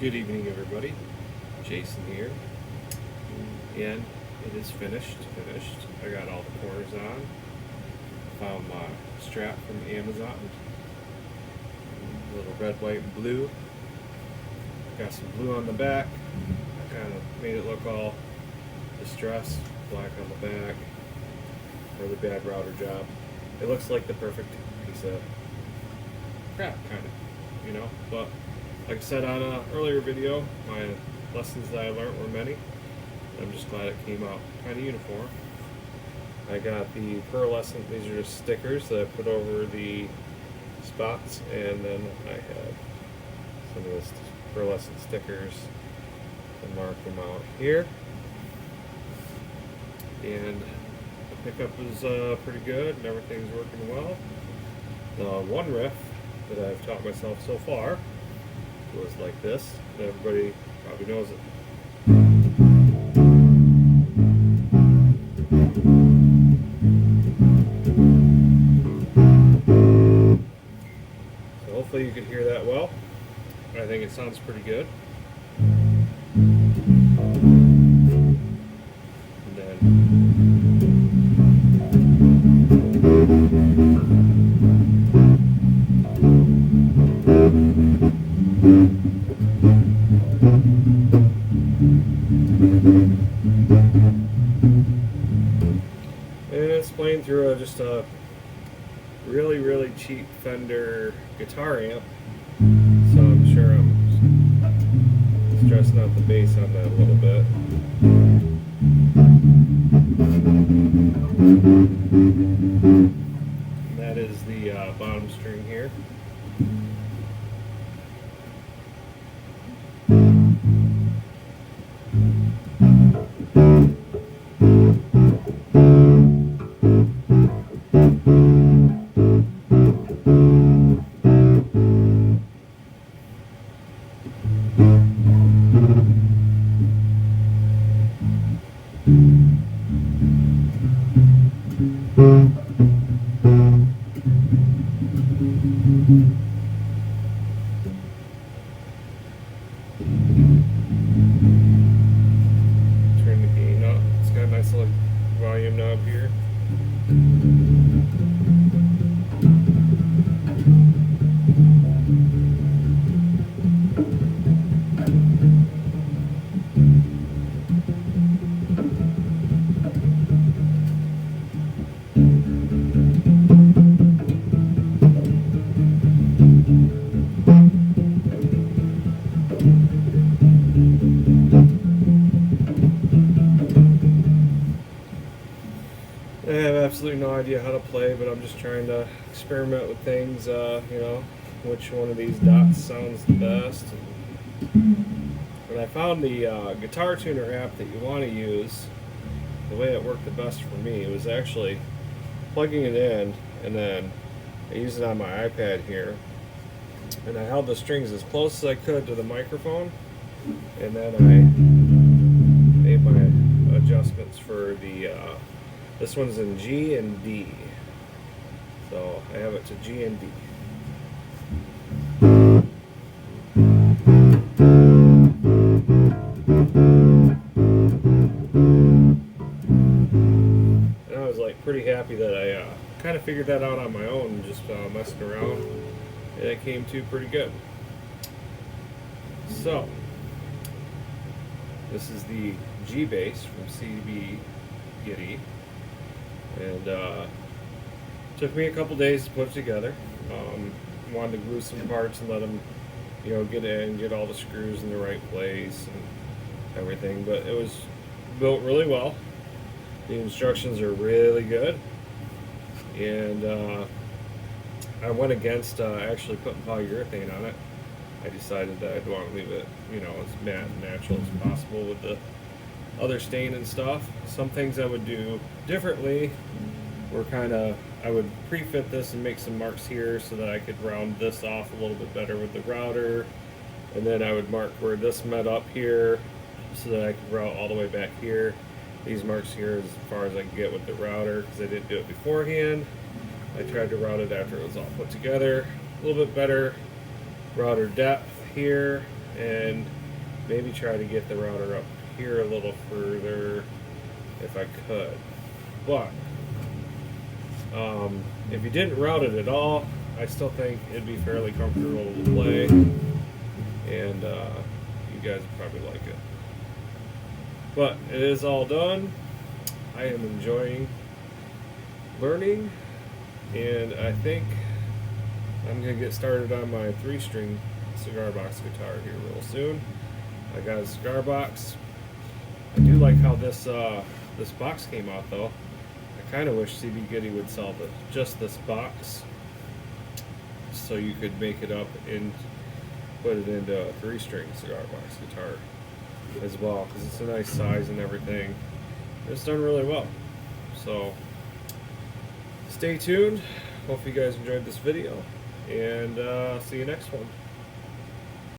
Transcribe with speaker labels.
Speaker 1: Good evening, everybody. Jason here, and it is finished. I got all the corners on. Found my strap from Amazon. A little red, white, and blue. Got some blue on the back. I kind of made it look all distressed. Black on the back. Really bad router job. It looks like the perfect piece of crap, kind of, But like I said on an earlier video, my lessons that I learned were many. I'm just glad it came out kind of uniform. I got the pearlescent, these are just stickers that I put over the spots, and then I have some of the pearlescent stickers and mark them out here. And the pickup is pretty good and everything's working well. The one riff that I've taught myself so far was like this. Everybody probably knows it. So hopefully you can hear that well. I think it sounds pretty good. And then and it's playing through just a really cheap Fender guitar amp, so I'm sure I'm stressing out the bass on that a little bit. And that is the bottom string here. Turn the gain up. It's got a nice little volume knob here. I have absolutely no idea how to play, but I'm just trying to experiment with things, which one of these dots sounds the best. But I found the guitar tuner app that you want to use, the way it worked the best for me was actually plugging it in, and then I used it on my iPad here, and I held the strings as close as I could to the microphone, and then I made my adjustments for the this one's in G and D, so I have it to G and D. And I was like pretty happy that I kind of figured that out on my own and just messing around, and it came to pretty good. So this is the G bass from CB Gitty. And took me a couple days to put it together. Wanted to glue some parts and let them, get in, get all the screws in the right place and everything. But it was built really well. The instructions are really good. And I went against actually putting polyurethane on it. I decided that I'd want to leave it, as matte and natural as possible with the other stain and stuff. Some things I would do differently were I would pre-fit this and make some marks here so that I could round this off a little bit better with the router, and then I would mark where this met up here so that I could route all the way back here. These marks here as far as I can get with the router, because I didn't do it beforehand. I tried to route it after it was all put together. A little bit better router depth here, and maybe try to get the router up here a little further if I could. But if you didn't route it at all, I still think it'd be fairly comfortable to play, and you guys would probably like it. But it is all done. I am enjoying learning, and I think I'm going to get started on my 3-string cigar box guitar here real soon. I got a cigar box. I do like how this box came out though. I kind of wish CB Gitty would sell just this box, so you could make it up and put it into a 3-string cigar box guitar as well, because it's a nice size and everything. It's done really well. So stay tuned. Hope you guys enjoyed this video, and see you next one.